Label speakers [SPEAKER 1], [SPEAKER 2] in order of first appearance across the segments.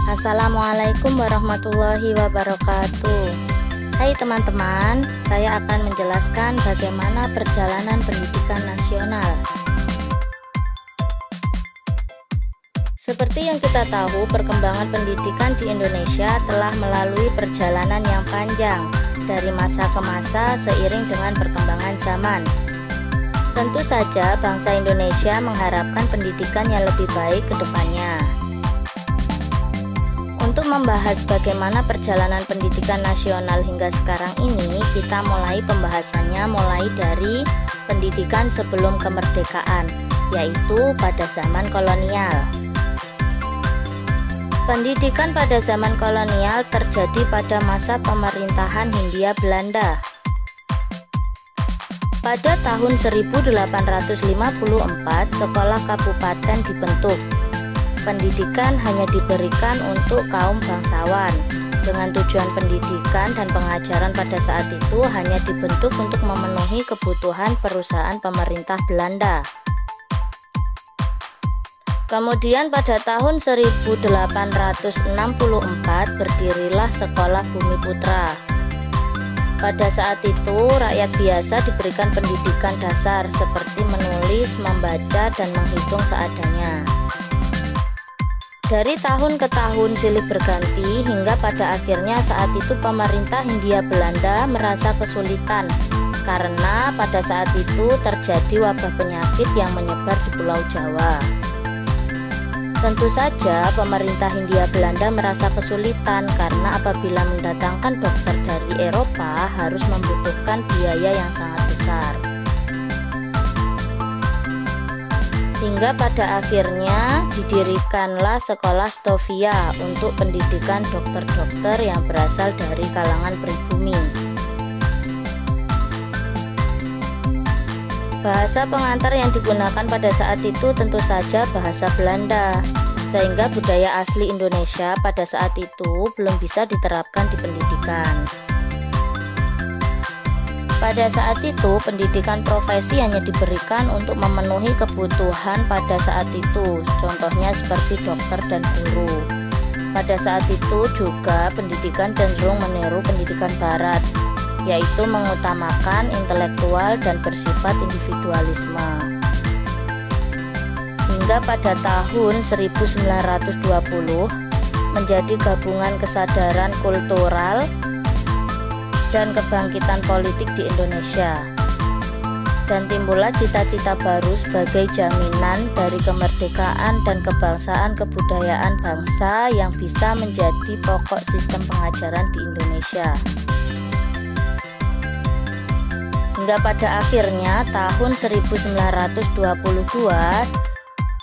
[SPEAKER 1] Assalamualaikum warahmatullahi wabarakatuh. Hai teman-teman, saya akan menjelaskan bagaimana perjalanan pendidikan nasional. Seperti yang kita tahu, perkembangan pendidikan di Indonesia telah melalui perjalanan yang panjang dari masa ke masa seiring dengan perkembangan zaman. Tentu saja bangsa Indonesia mengharapkan pendidikan yang lebih baik ke depannya. Untuk membahas bagaimana perjalanan pendidikan nasional hingga sekarang ini, kita mulai pembahasannya dari pendidikan sebelum kemerdekaan, yaitu pada zaman kolonial. Pendidikan pada zaman kolonial terjadi pada masa pemerintahan Hindia Belanda. Pada tahun 1854, sekolah kabupaten dibentuk. Pendidikan hanya diberikan untuk kaum bangsawan. Dengan tujuan pendidikan dan pengajaran pada saat itu hanya dibentuk untuk memenuhi kebutuhan perusahaan pemerintah Belanda. Kemudian pada tahun 1864 berdirilah Sekolah Bumiputra. Pada saat itu rakyat biasa diberikan pendidikan dasar seperti menulis, membaca, dan menghitung seadanya. Dari tahun ke tahun silih berganti hingga pada akhirnya saat itu pemerintah Hindia Belanda merasa kesulitan karena pada saat itu terjadi wabah penyakit yang menyebar di Pulau Jawa. Tentu saja pemerintah Hindia Belanda merasa kesulitan karena apabila mendatangkan dokter dari Eropa harus membutuhkan biaya yang sangat besar. Hingga pada akhirnya didirikanlah Sekolah Stovia untuk pendidikan dokter-dokter yang berasal dari kalangan pribumi. Bahasa pengantar yang digunakan pada saat itu tentu saja bahasa Belanda, sehingga budaya asli Indonesia pada saat itu belum bisa diterapkan di pendidikan. Pada saat itu, pendidikan profesi hanya diberikan untuk memenuhi kebutuhan pada saat itu, contohnya seperti dokter dan guru. Pada saat itu juga pendidikan cenderung meniru pendidikan barat, yaitu mengutamakan intelektual dan bersifat individualisme. Hingga pada tahun 1920 menjadi gabungan kesadaran kultural dan kebangkitan politik di Indonesia, dan timbullah cita-cita baru sebagai jaminan dari kemerdekaan dan kebangsaan kebudayaan bangsa yang bisa menjadi pokok sistem pengajaran di Indonesia. Hingga pada akhirnya tahun 1922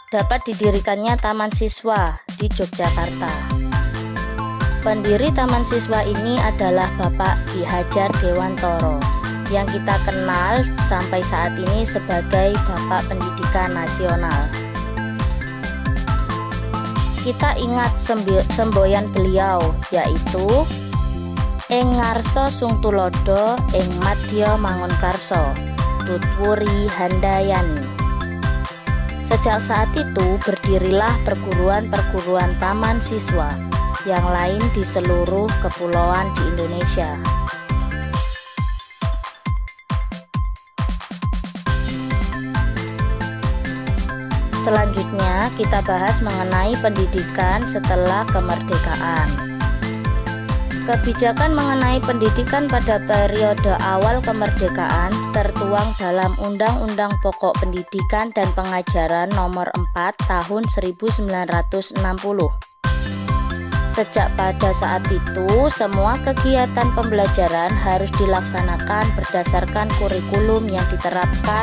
[SPEAKER 1] dapat didirikannya Taman Siswa di Yogyakarta. Pendiri Taman Siswa ini adalah Bapak Ki Hajar Dewantoro yang kita kenal sampai saat ini sebagai Bapak Pendidikan Nasional. Kita ingat semboyan beliau, yaitu Ing ngarsa sung tulodo ing madya mangun karso tutwuri handayani. Sejak saat itu berdirilah perguruan-perguruan Taman Siswa yang lain di seluruh kepulauan di Indonesia. Selanjutnya kita bahas mengenai pendidikan setelah kemerdekaan. Kebijakan mengenai pendidikan pada periode awal kemerdekaan tertuang dalam Undang-Undang Pokok Pendidikan dan Pengajaran Nomor 4 Tahun 1960. Sejak pada saat itu, semua kegiatan pembelajaran harus dilaksanakan berdasarkan kurikulum yang diterapkan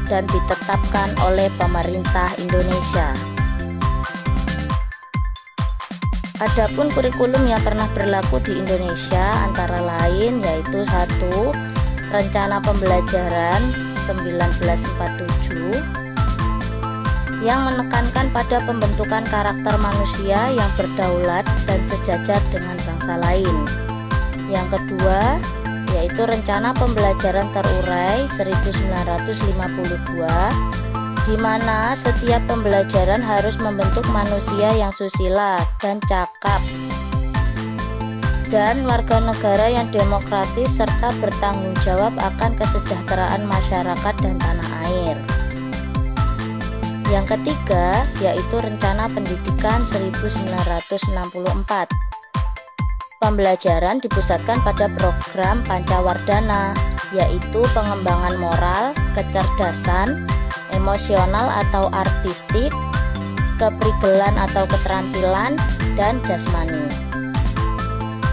[SPEAKER 1] dan ditetapkan oleh pemerintah Indonesia. Adapun kurikulum yang pernah berlaku di Indonesia antara lain yaitu 1. Rencana Pembelajaran 1947 yang menekankan pada pembentukan karakter manusia yang berdaulat dan sejajar dengan bangsa lain. Yang kedua, yaitu Rencana Pembelajaran Terurai 1952 di mana setiap pembelajaran harus membentuk manusia yang susila dan cakap, dan warga negara yang demokratis serta bertanggung jawab akan kesejahteraan masyarakat dan tanah air. Yang ketiga, yaitu Rencana Pendidikan 1964. Pembelajaran dipusatkan pada program Pancawardhana, yaitu pengembangan moral, kecerdasan, emosional atau artistik, keprigelan atau keterampilan, dan jasmani.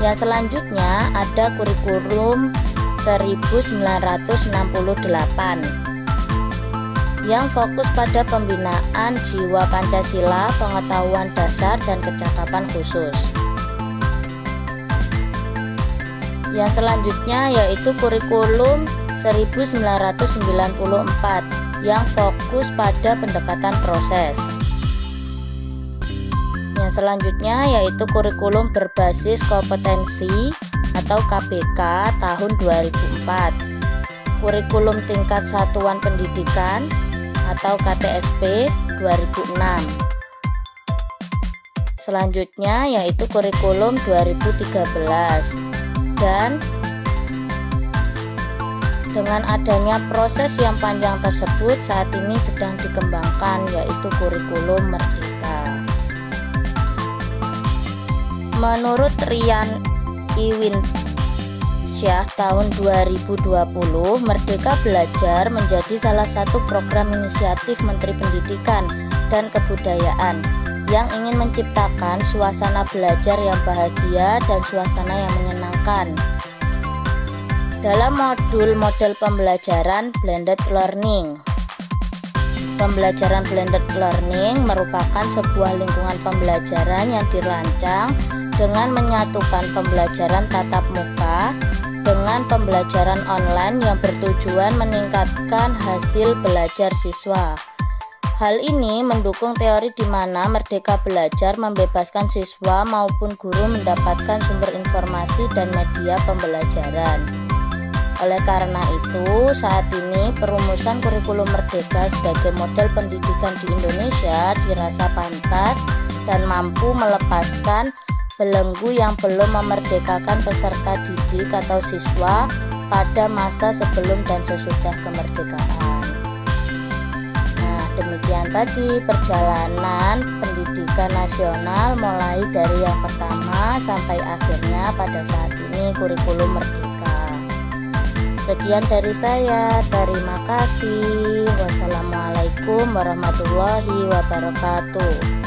[SPEAKER 1] Yang selanjutnya ada kurikulum 1968 yang fokus pada pembinaan jiwa Pancasila, pengetahuan dasar, dan kecakapan khusus. Yang selanjutnya yaitu kurikulum 1994 yang fokus pada pendekatan proses. Yang selanjutnya yaitu kurikulum berbasis kompetensi atau KBK tahun 2004, kurikulum tingkat satuan pendidikan atau KTSP 2006. Selanjutnya yaitu kurikulum 2013. Dan dengan adanya proses yang panjang tersebut, saat ini sedang dikembangkan yaitu kurikulum merdeka. Menurut Rian Iwinsyah tahun 2020, Merdeka Belajar menjadi salah satu program inisiatif Menteri Pendidikan dan Kebudayaan yang ingin menciptakan suasana belajar yang bahagia dan suasana yang menyenangkan. Dalam model pembelajaran blended learning. Pembelajaran blended learning merupakan sebuah lingkungan pembelajaran yang dirancang dengan menyatukan pembelajaran tatap muka dengan pembelajaran online yang bertujuan meningkatkan hasil belajar siswa. Hal ini mendukung teori di mana Merdeka Belajar membebaskan siswa maupun guru mendapatkan sumber informasi dan media pembelajaran. Oleh karena itu, saat ini perumusan kurikulum merdeka sebagai model pendidikan di Indonesia dirasa pantas dan mampu melepaskan belenggu yang belum memerdekakan peserta didik atau siswa pada masa sebelum dan sesudah kemerdekaan. Demikian tadi perjalanan pendidikan nasional mulai dari yang pertama sampai akhirnya pada saat ini kurikulum merdeka. Sekian dari saya, terima kasih. Wassalamualaikum warahmatullahi wabarakatuh.